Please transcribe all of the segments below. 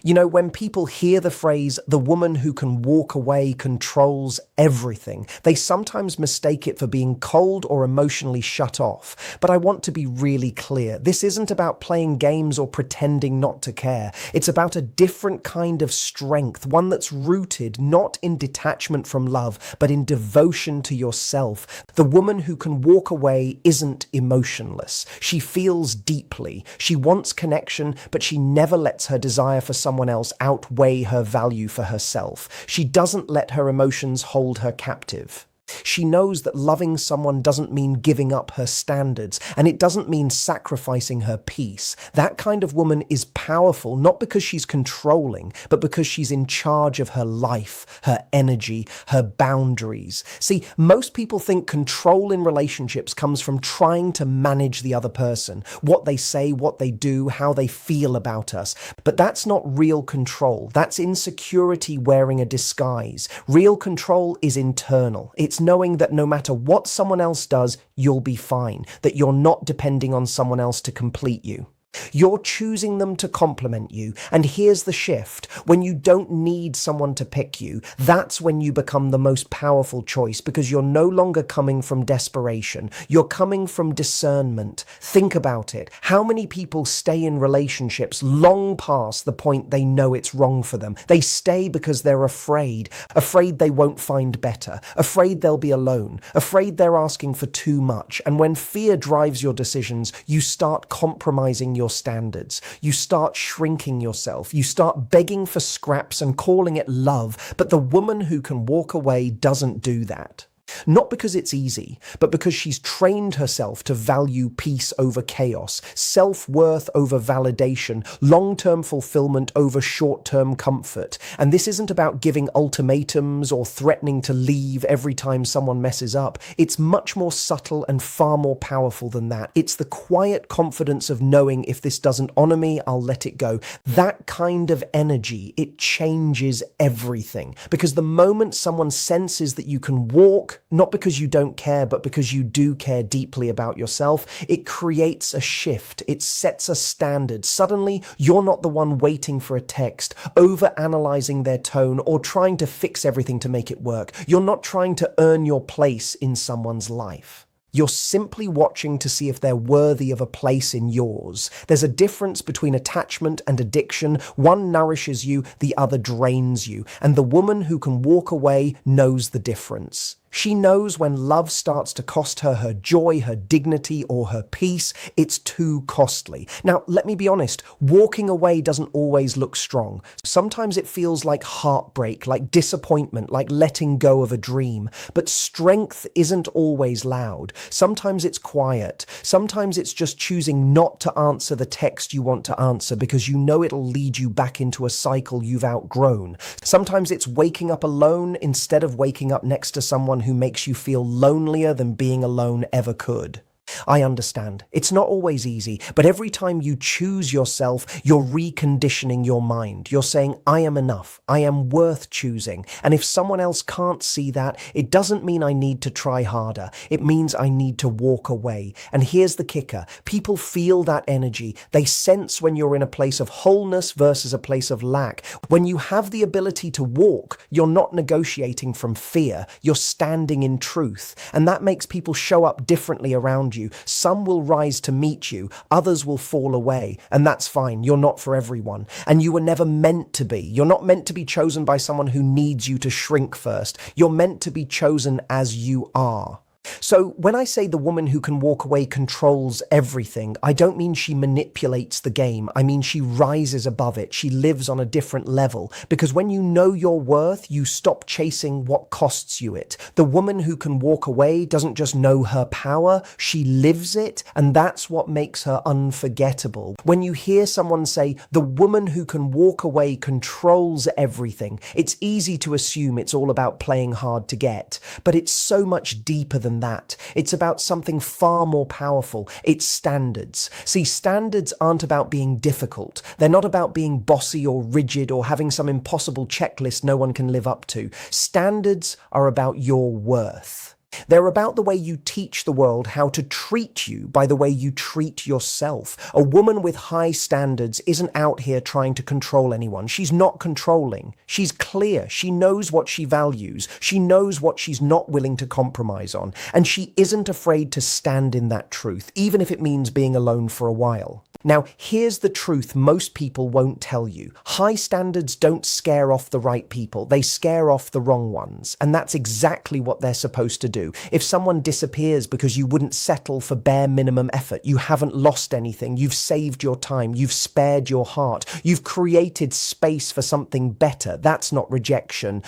You know, when people hear the phrase, the woman who can walk away controls everything, they sometimes mistake it for being cold or emotionally shut off. But I want to be really clear. This isn't about playing games or pretending not to care. It's about a different kind of strength, one that's rooted not in detachment from love, but in devotion to yourself. The woman who can walk away isn't emotionless. She feels deeply. She wants connection, but she never lets her desire for someone else outweigh her value for herself. She doesn't let her emotions hold her captive. She knows that loving someone doesn't mean giving up her standards, and it doesn't mean sacrificing her peace. That kind of woman is powerful, not because she's controlling, but because she's in charge of her life, her energy, her boundaries. See, most people think control in relationships comes from trying to manage the other person, what they say, what they do, how they feel about us. But that's not real control. That's insecurity wearing a disguise. Real control is internal. It's knowing that no matter what someone else does, you'll be fine, that you're not depending on someone else to complete you. You're choosing them to complement you. And here's the shift. When you don't need someone to pick you, that's when you become the most powerful choice, because you're no longer coming from desperation. You're coming from discernment. Think about it. How many people stay in relationships long past the point they know it's wrong for them? They stay because they're afraid they won't find better, afraid they'll be alone, afraid they're asking for too much. And when fear drives your decisions, you start compromising your standards. You start shrinking yourself. You start begging for scraps and calling it love. But the woman who can walk away doesn't do that. Not because it's easy, but because she's trained herself to value peace over chaos, self-worth over validation, long-term fulfillment over short-term comfort. And this isn't about giving ultimatums or threatening to leave every time someone messes up. It's much more subtle and far more powerful than that. It's the quiet confidence of knowing, if this doesn't honor me, I'll let it go. That kind of energy, it changes everything. Because the moment someone senses that you can walk, not because you don't care, but because you do care deeply about yourself, it creates a shift. It sets a standard. Suddenly, you're not the one waiting for a text, over-analyzing their tone, or trying to fix everything to make it work. You're not trying to earn your place in someone's life. You're simply watching to see if they're worthy of a place in yours. There's a difference between attachment and addiction. One nourishes you, the other drains you. And the woman who can walk away knows the difference. She knows when love starts to cost her her joy, her dignity, or her peace, it's too costly. Now, let me be honest, walking away doesn't always look strong. Sometimes it feels like heartbreak, like disappointment, like letting go of a dream. But strength isn't always loud. Sometimes it's quiet. Sometimes it's just choosing not to answer the text you want to answer because you know it'll lead you back into a cycle you've outgrown. Sometimes it's waking up alone instead of waking up next to someone who makes you feel lonelier than being alone ever could. I understand. It's not always easy, but every time you choose yourself, you're reconditioning your mind. You're saying, I am enough. I am worth choosing. And if someone else can't see that, it doesn't mean I need to try harder. It means I need to walk away. And here's the kicker. People feel that energy. They sense when you're in a place of wholeness versus a place of lack. When you have the ability to walk, you're not negotiating from fear. You're standing in truth. And that makes people show up differently around you. Some will rise to meet you, others will fall away, and that's fine. You're not for everyone, and you were never meant to be. You're not meant to be chosen by someone who needs you to shrink first. You're meant to be chosen as you are. So when I say the woman who can walk away controls everything, I don't mean she manipulates the game. I mean she rises above it. She lives on a different level. Because when you know your worth, you stop chasing what costs you it. The woman who can walk away doesn't just know her power, she lives it, and that's what makes her unforgettable. When you hear someone say, the woman who can walk away controls everything, it's easy to assume it's all about playing hard to get. But it's so much deeper than that. It's about something far more powerful. It's standards. See, standards aren't about being difficult. They're not about being bossy or rigid or having some impossible checklist no one can live up to. Standards are about your worth. They're about the way you teach the world how to treat you by the way you treat yourself. A woman with high standards isn't out here trying to control anyone. She's not controlling. She's clear. She knows what she values. She knows what she's not willing to compromise on. And she isn't afraid to stand in that truth, even if it means being alone for a while. Now, here's the truth most people won't tell you. High standards don't scare off the right people. They scare off the wrong ones. And that's exactly what they're supposed to do. If someone disappears because you wouldn't settle for bare minimum effort, you haven't lost anything, you've saved your time, you've spared your heart, you've created space for something better, that's not rejection.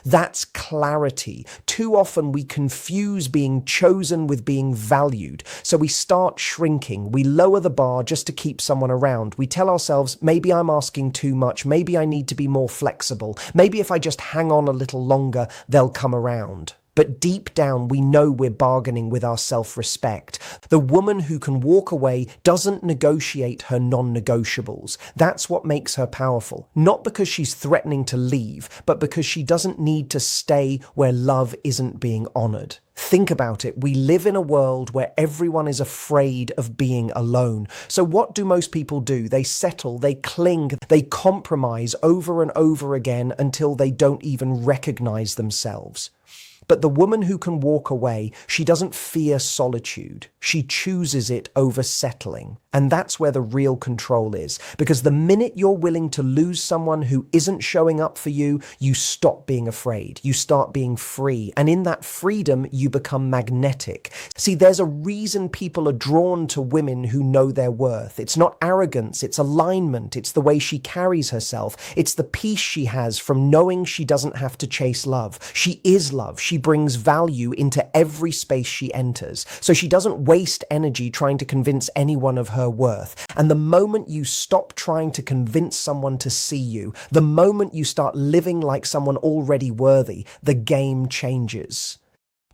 That's clarity. Too often we confuse being chosen with being valued. So we start shrinking. We lower the bar just to keep someone around. We tell ourselves, maybe I'm asking too much. Maybe I need to be more flexible. Maybe if I just hang on a little longer, they'll come around. But deep down, we know we're bargaining with our self-respect. The woman who can walk away doesn't negotiate her non-negotiables. That's what makes her powerful. Not because she's threatening to leave, but because she doesn't need to stay where love isn't being honored. Think about it. We live in a world where everyone is afraid of being alone. So what do most people do? They settle, they cling, they compromise over and over again until they don't even recognize themselves. But the woman who can walk away, she doesn't fear solitude. She chooses it over settling. And that's where the real control is. Because the minute you're willing to lose someone who isn't showing up for you, you stop being afraid. You start being free. And in that freedom, you become magnetic. See, there's a reason people are drawn to women who know their worth. It's not arrogance, it's alignment. It's the way she carries herself. It's the peace she has from knowing she doesn't have to chase love. She is love. She brings value into every space she enters. So she doesn't waste energy trying to convince anyone of her worth. And the moment you stop trying to convince someone to see you, the moment you start living like someone already worthy, the game changes.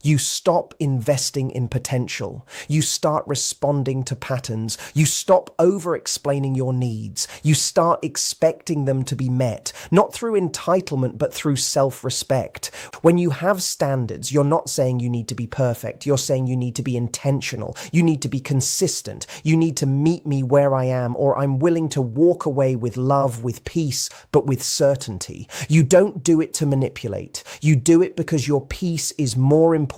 You stop investing in potential. You start responding to patterns. You stop over-explaining your needs. You start expecting them to be met, not through entitlement, but through self-respect. When you have standards, you're not saying you need to be perfect. You're saying you need to be intentional. You need to be consistent. You need to meet me where I am, or I'm willing to walk away with love, with peace, but with certainty. You don't do it to manipulate. You do it because your peace is more important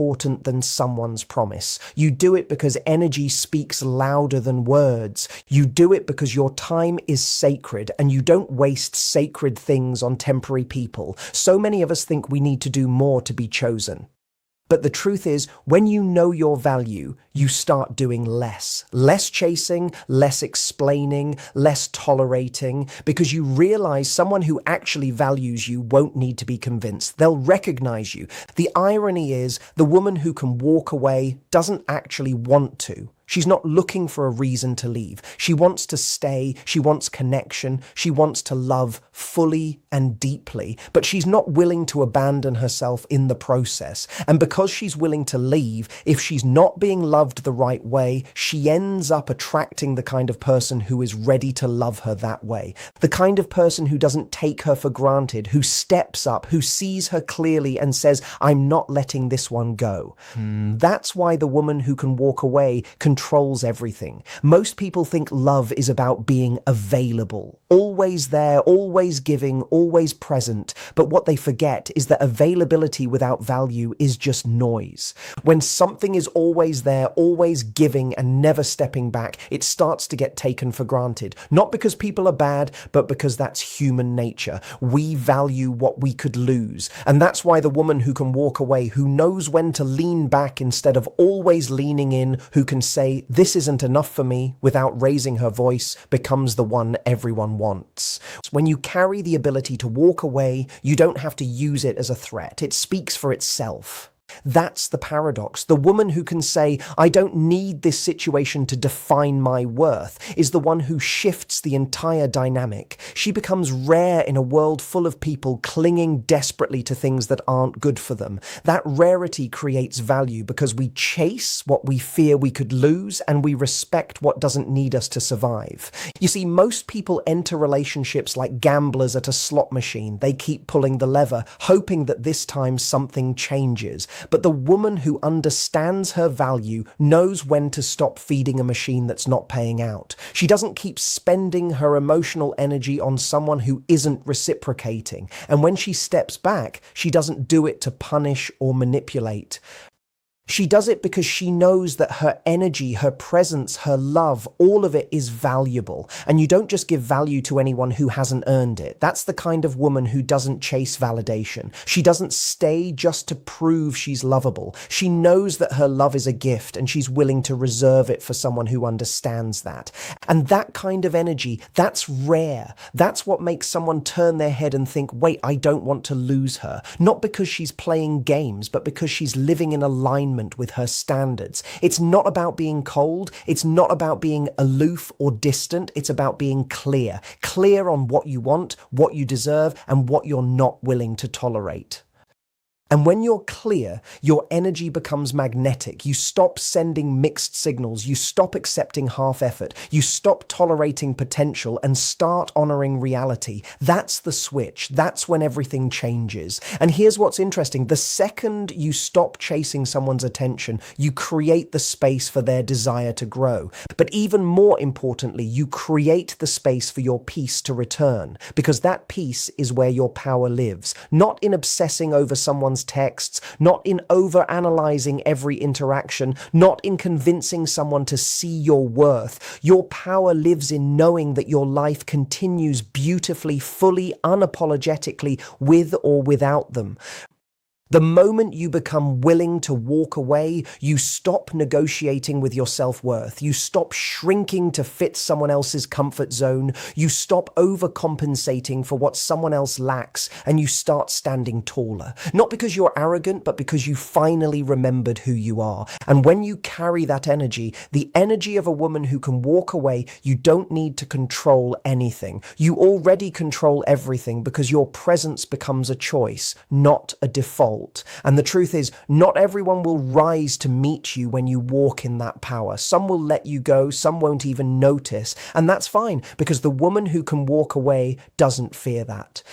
than someone's promise. You do it because energy speaks louder than words. You do it because your time is sacred and you don't waste sacred things on temporary people. So many of us think we need to do more to be chosen. But the truth is, when you know your value, you start doing less. Less chasing, less explaining, less tolerating, because you realize someone who actually values you won't need to be convinced. They'll recognize you. The irony is, the woman who can walk away doesn't actually want to. She's not looking for a reason to leave. She wants to stay. She wants connection. She wants to love fully and deeply, but she's not willing to abandon herself in the process. And because she's willing to leave, if she's not being loved the right way, she ends up attracting the kind of person who is ready to love her that way. The kind of person who doesn't take her for granted, who steps up, who sees her clearly and says, I'm not letting this one go. That's why the woman who can walk away controls everything. Most people think love is about being available, always there, always giving, always present. But what they forget is that availability without value is just noise. When something is always there, always giving and never stepping back, it starts to get taken for granted. Not because people are bad, but because that's human nature. We value what we could lose. And that's why the woman who can walk away, who knows when to lean back instead of always leaning in, who can say, this isn't enough for me without raising her voice, becomes the one everyone wants. When you carry the ability to walk away, you don't have to use it as a threat. It speaks for itself. That's the paradox. The woman who can say, I don't need this situation to define my worth, is the one who shifts the entire dynamic. She becomes rare in a world full of people clinging desperately to things that aren't good for them. That rarity creates value because we chase what we fear we could lose and we respect what doesn't need us to survive. You see, most people enter relationships like gamblers at a slot machine. They keep pulling the lever, hoping that this time something changes. But the woman who understands her value knows when to stop feeding a machine that's not paying out. She doesn't keep spending her emotional energy on someone who isn't reciprocating. And when she steps back, she doesn't do it to punish or manipulate. She does it because she knows that her energy, her presence, her love, all of it is valuable. And you don't just give value to anyone who hasn't earned it. That's the kind of woman who doesn't chase validation. She doesn't stay just to prove she's lovable. She knows that her love is a gift and she's willing to reserve it for someone who understands that. And that kind of energy, that's rare. That's what makes someone turn their head and think, wait, I don't want to lose her. Not because she's playing games, but because she's living in alignment with her standards. It's not about being cold. It's not about being aloof or distant. It's about being clear. Clear on what you want, what you deserve, and what you're not willing to tolerate. And when you're clear, your energy becomes magnetic. You stop sending mixed signals. You stop accepting half effort. You stop tolerating potential and start honoring reality. That's the switch. That's when everything changes. And here's what's interesting. The second you stop chasing someone's attention, you create the space for their desire to grow. But even more importantly, you create the space for your peace to return, because that peace is where your power lives, not in obsessing over someone's texts, not in over-analyzing every interaction, not in convincing someone to see your worth. Your power lives in knowing that your life continues beautifully, fully, unapologetically, with or without them. The moment you become willing to walk away, you stop negotiating with your self-worth. You stop shrinking to fit someone else's comfort zone. You stop overcompensating for what someone else lacks, and you start standing taller. Not because you're arrogant, but because you finally remembered who you are. And when you carry that energy, the energy of a woman who can walk away, you don't need to control anything. You already control everything because your presence becomes a choice, not a default. And the truth is, not everyone will rise to meet you when you walk in that power. Some will let you go, some won't even notice. And that's fine, because the woman who can walk away doesn't fear that.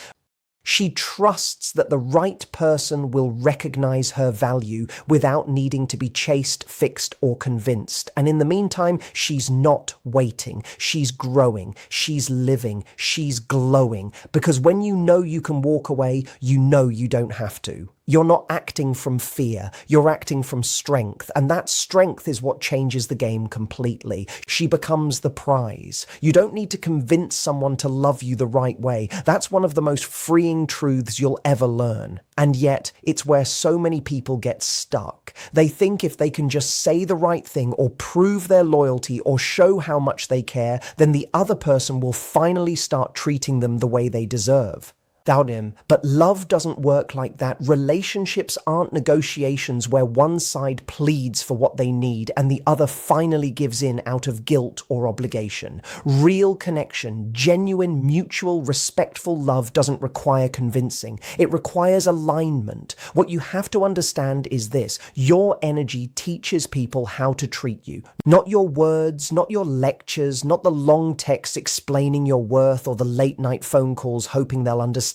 She trusts that the right person will recognize her value without needing to be chased, fixed, or convinced. And in the meantime, she's not waiting. She's growing. She's living. She's glowing. Because when you know you can walk away, you know you don't have to. You're not acting from fear, you're acting from strength, and that strength is what changes the game completely. She becomes the prize. You don't need to convince someone to love you the right way. That's one of the most freeing truths you'll ever learn. And yet, it's where so many people get stuck. They think if they can just say the right thing or prove their loyalty or show how much they care, then the other person will finally start treating them the way they deserve. Doubt him. But love doesn't work like that. Relationships aren't negotiations where one side pleads for what they need and the other finally gives in out of guilt or obligation. Real connection, genuine, mutual, respectful love doesn't require convincing. It requires alignment. What you have to understand is this: your energy teaches people how to treat you. Not your words, not your lectures, not the long texts explaining your worth or the late night phone calls hoping they'll understand.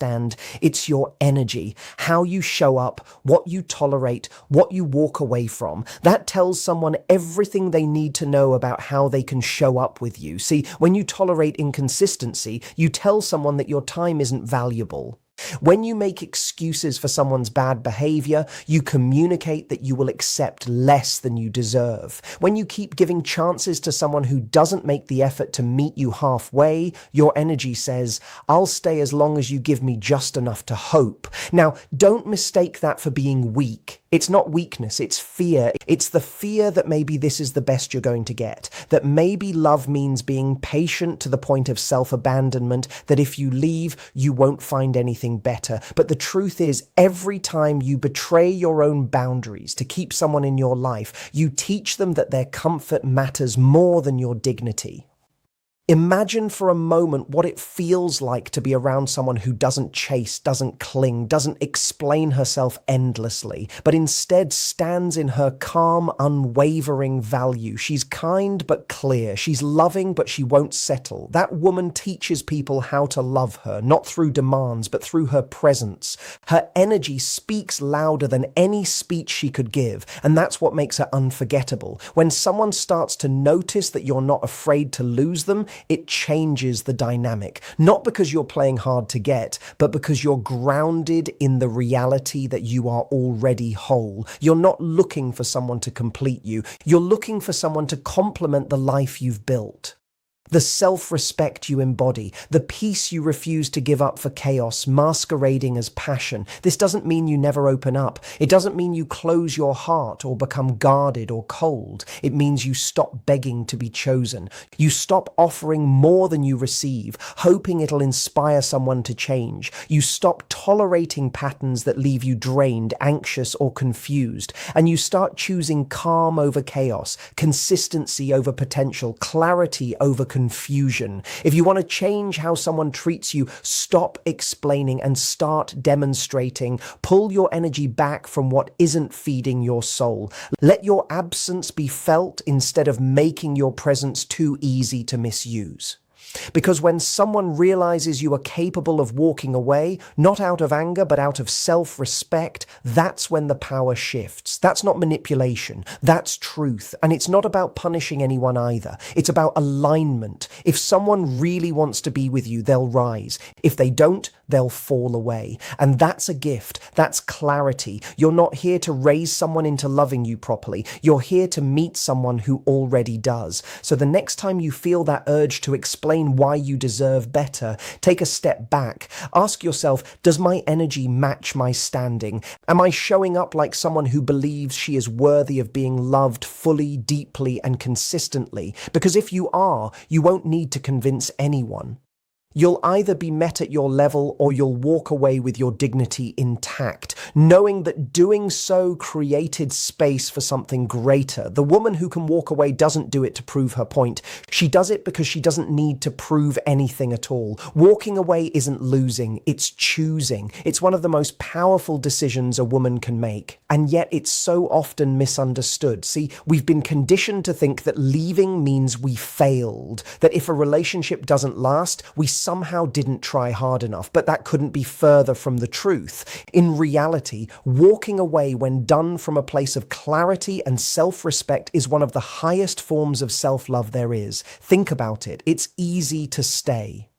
It's your energy, how you show up, what you tolerate, what you walk away from. That tells someone everything they need to know about how they can show up with you. See, when you tolerate inconsistency, you tell someone that your time isn't valuable. When you make excuses for someone's bad behavior, you communicate that you will accept less than you deserve. When you keep giving chances to someone who doesn't make the effort to meet you halfway, your energy says, I'll stay as long as you give me just enough to hope. Now, don't mistake that for being weak. It's not weakness, it's fear. It's the fear that maybe this is the best you're going to get, that maybe love means being patient to the point of self-abandonment, that if you leave, you won't find anything better. But the truth is, every time you betray your own boundaries to keep someone in your life, you teach them that their comfort matters more than your dignity. Imagine for a moment what it feels like to be around someone who doesn't chase, doesn't cling, doesn't explain herself endlessly, but instead stands in her calm, unwavering value. She's kind but clear. She's loving but she won't settle. That woman teaches people how to love her, not through demands, but through her presence. Her energy speaks louder than any speech she could give, and that's what makes her unforgettable. When someone starts to notice that you're not afraid to lose them, it changes the dynamic. Not because you're playing hard to get, but because you're grounded in the reality that you are already whole. You're not looking for someone to complete you. You're looking for someone to complement the life you've built. The self-respect you embody, the peace you refuse to give up for chaos, masquerading as passion. This doesn't mean you never open up. It doesn't mean you close your heart or become guarded or cold. It means you stop begging to be chosen. You stop offering more than you receive, hoping it'll inspire someone to change. You stop tolerating patterns that leave you drained, anxious, or confused. And you start choosing calm over chaos, consistency over potential, clarity over confusion. If you want to change how someone treats you, stop explaining and start demonstrating. Pull your energy back from what isn't feeding your soul. Let your absence be felt instead of making your presence too easy to misuse. Because when someone realizes you are capable of walking away, not out of anger, but out of self-respect, that's when the power shifts. That's not manipulation. That's truth. And it's not about punishing anyone either. It's about alignment. If someone really wants to be with you, they'll rise. If they don't, they'll fall away. And that's a gift. That's clarity. You're not here to raise someone into loving you properly. You're here to meet someone who already does. So the next time you feel that urge to explain why you deserve better, take a step back. Ask yourself, does my energy match my standing? Am I showing up like someone who believes she is worthy of being loved fully, deeply, and consistently? Because if you are, you won't need to convince anyone. You'll either be met at your level or you'll walk away with your dignity intact, knowing that doing so created space for something greater. The woman who can walk away doesn't do it to prove her point. She does it because she doesn't need to prove anything at all. Walking away isn't losing, it's choosing. It's one of the most powerful decisions a woman can make. And yet it's so often misunderstood. See, we've been conditioned to think that leaving means we failed, that if a relationship doesn't last, we somehow didn't try hard enough, but that couldn't be further from the truth. In reality, walking away when done from a place of clarity and self-respect is one of the highest forms of self-love there is. Think about it. It's easy to stay.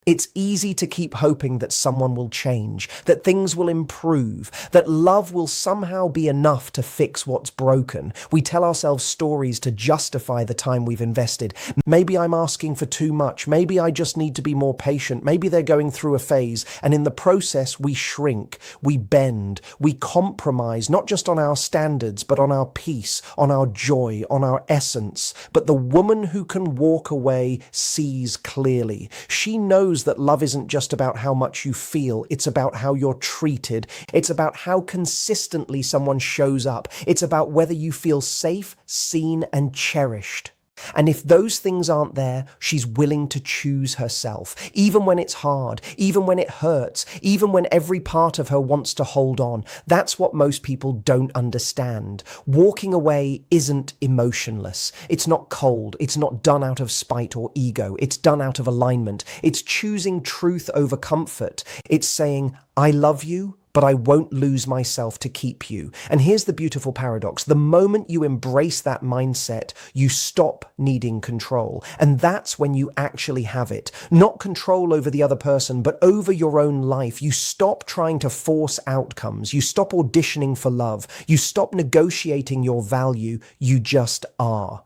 It's easy to keep hoping that someone will change, that things will improve, that love will somehow be enough to fix what's broken. We tell ourselves stories to justify the time we've invested. Maybe I'm asking for too much. Maybe I just need to be more patient. Maybe they're going through a phase. And in the process, we shrink, we bend, we compromise, not just on our standards, but on our peace, on our joy, on our essence. But the woman who can walk away sees clearly. She knows that love isn't just about how much you feel, it's about how you're treated. It's about how consistently someone shows up. It's about whether you feel safe, seen, and cherished. And if those things aren't there, she's willing to choose herself, even when it's hard, even when it hurts, even when every part of her wants to hold on. That's what most people don't understand. Walking away isn't emotionless. It's not cold. It's not done out of spite or ego. It's done out of alignment. It's choosing truth over comfort. It's saying, I love you, but I won't lose myself to keep you. And here's the beautiful paradox. The moment you embrace that mindset, you stop needing control. And that's when you actually have it. Not control over the other person, but over your own life. You stop trying to force outcomes. You stop auditioning for love. You stop negotiating your value. You just are.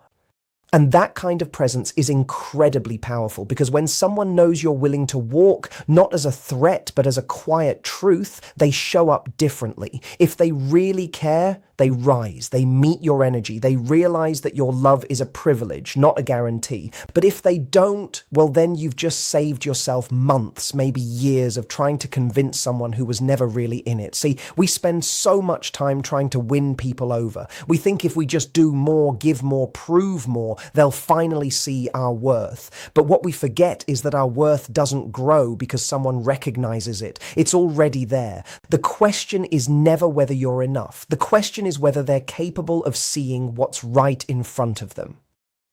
And that kind of presence is incredibly powerful, because when someone knows you're willing to walk, not as a threat, but as a quiet truth, they show up differently. If they really care, they rise, they meet your energy, they realize that your love is a privilege, not a guarantee. But if they don't, well, then you've just saved yourself months, maybe years of trying to convince someone who was never really in it. See, we spend so much time trying to win people over. We think if we just do more, give more, prove more, they'll finally see our worth. But what we forget is that our worth doesn't grow because someone recognizes it. It's already there. The question is never whether you're enough. The question is whether they're capable of seeing what's right in front of them.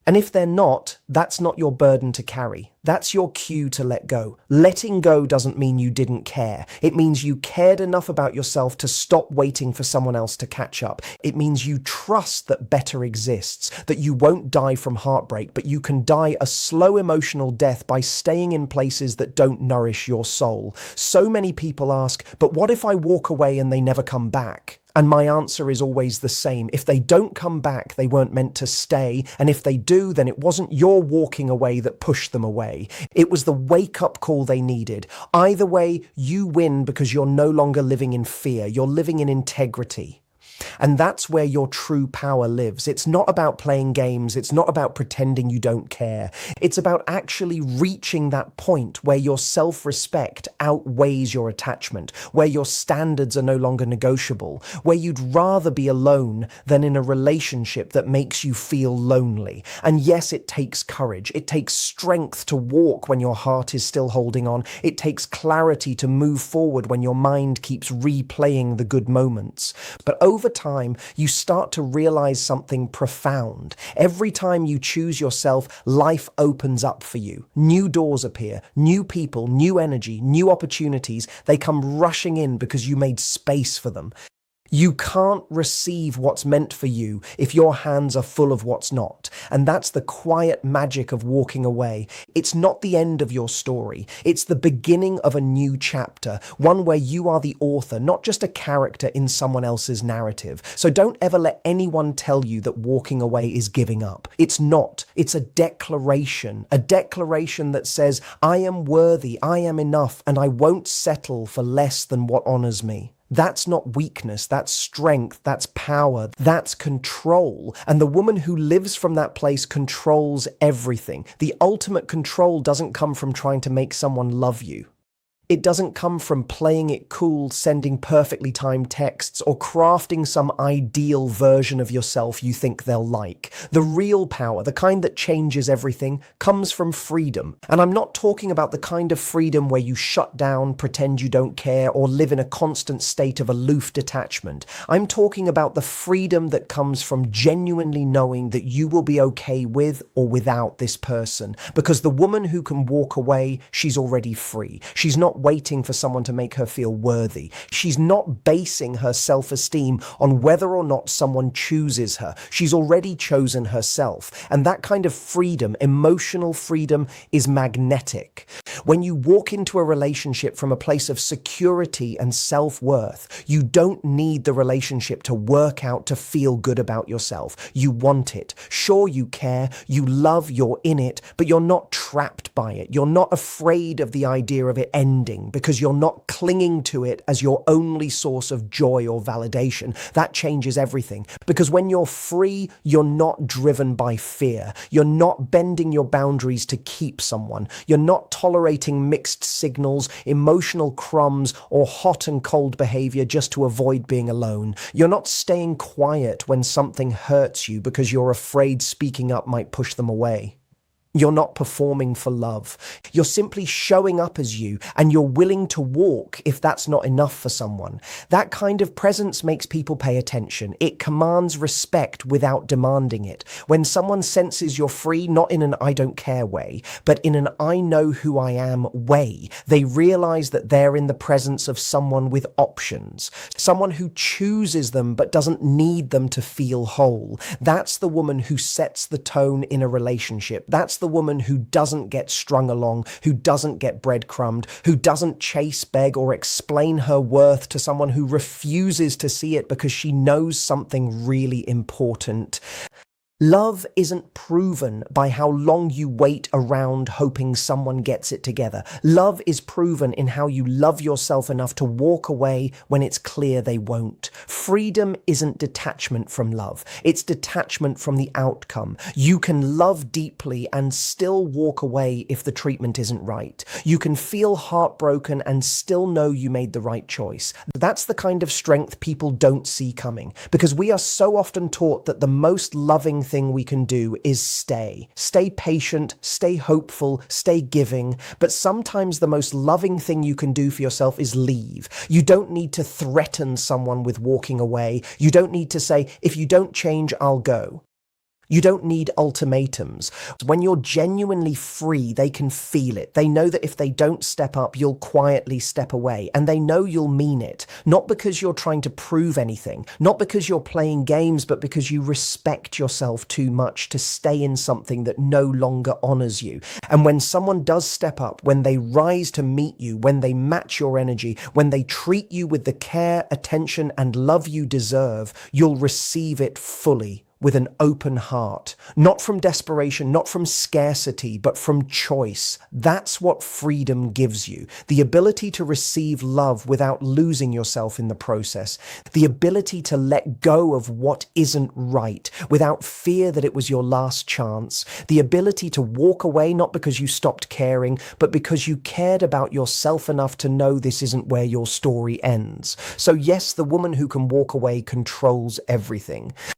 And if they're not, that's not your burden to carry. That's your cue to let go. Letting go doesn't mean you didn't care. It means you cared enough about yourself to stop waiting for someone else to catch up. It means you trust that better exists, that you won't die from heartbreak, but you can die a slow emotional death by staying in places that don't nourish your soul. So many people ask, but what if I walk away and they never come back? And my answer is always the same. If they don't come back, they weren't meant to stay. And if they do, then it wasn't your walking away that pushed them away. It was the wake-up call they needed. Either way, you win because you're no longer living in fear. You're living in integrity. And that's where your true power lives. It's not about playing games. It's not about pretending you don't care. It's about actually reaching that point where your self-respect outweighs your attachment, where your standards are no longer negotiable, where you'd rather be alone than in a relationship that makes you feel lonely. And yes, it takes courage. It takes strength to walk when your heart is still holding on. It takes clarity to move forward when your mind keeps replaying the good moments. But over time, you start to realize something profound. Every time you choose yourself, life opens up for you. New doors appear, new people, new energy, new opportunities. They come rushing in because you made space for them. You can't receive what's meant for you if your hands are full of what's not. And that's the quiet magic of walking away. It's not the end of your story. It's the beginning of a new chapter, one where you are the author, not just a character in someone else's narrative. So don't ever let anyone tell you that walking away is giving up. It's not. It's a declaration that says, I am worthy, I am enough, and I won't settle for less than what honors me. That's not weakness, that's strength, that's power, that's control. And the woman who lives from that place controls everything. The ultimate control doesn't come from trying to make someone love you. It doesn't come from playing it cool, sending perfectly timed texts, or crafting some ideal version of yourself you think they'll like. The real power, the kind that changes everything, comes from freedom. And I'm not talking about the kind of freedom where you shut down, pretend you don't care, or live in a constant state of aloof detachment. I'm talking about the freedom that comes from genuinely knowing that you will be okay with or without this person. Because the woman who can walk away, she's already free. She's not waiting for someone to make her feel worthy. She's not basing her self-esteem on whether or not someone chooses her. She's already chosen herself. And that kind of freedom, emotional freedom, is magnetic. When you walk into a relationship from a place of security and self-worth, you don't need the relationship to work out to feel good about yourself. You want it. Sure, you care, you love, you're in it, but you're not trapped by it. You're not afraid of the idea of it ending because you're not clinging to it as your only source of joy or validation. That changes everything. Because when you're free, you're not driven by fear. You're not bending your boundaries to keep someone. You're not tolerating mixed signals, emotional crumbs, or hot and cold behavior just to avoid being alone. You're not staying quiet when something hurts you because you're afraid speaking up might push them away. You're not performing for love. You're simply showing up as you, and you're willing to walk if that's not enough for someone. That kind of presence makes people pay attention. It commands respect without demanding it. When someone senses you're free, not in an I don't care way, but in an I know who I am way, they realize that they're in the presence of someone with options, someone who chooses them but doesn't need them to feel whole. That's the woman who sets the tone in a relationship. That's the woman who doesn't get strung along, who doesn't get breadcrumbed, who doesn't chase, beg, or explain her worth to someone who refuses to see it because she knows something really important. Love isn't proven by how long you wait around hoping someone gets it together. Love is proven in how you love yourself enough to walk away when it's clear they won't. Freedom isn't detachment from love. It's detachment from the outcome. You can love deeply and still walk away if the treatment isn't right. You can feel heartbroken and still know you made the right choice. That's the kind of strength people don't see coming, because we are so often taught that the most loving thing we can do is stay. Stay patient, stay hopeful, stay giving. But sometimes the most loving thing you can do for yourself is leave. You don't need to threaten someone with walking away. You don't need to say, if you don't change, I'll go. You don't need ultimatums. When you're genuinely free, they can feel it. They know that if they don't step up, you'll quietly step away. And they know you'll mean it. Not because you're trying to prove anything, not because you're playing games, but because you respect yourself too much to stay in something that no longer honors you. And when someone does step up, when they rise to meet you, when they match your energy, when they treat you with the care, attention, and love you deserve, you'll receive it fully, with an open heart, not from desperation, not from scarcity, but from choice. That's what freedom gives you. The ability to receive love without losing yourself in the process. The ability to let go of what isn't right without fear that it was your last chance. The ability to walk away not because you stopped caring, but because you cared about yourself enough to know this isn't where your story ends. So yes, the woman who can walk away controls everything.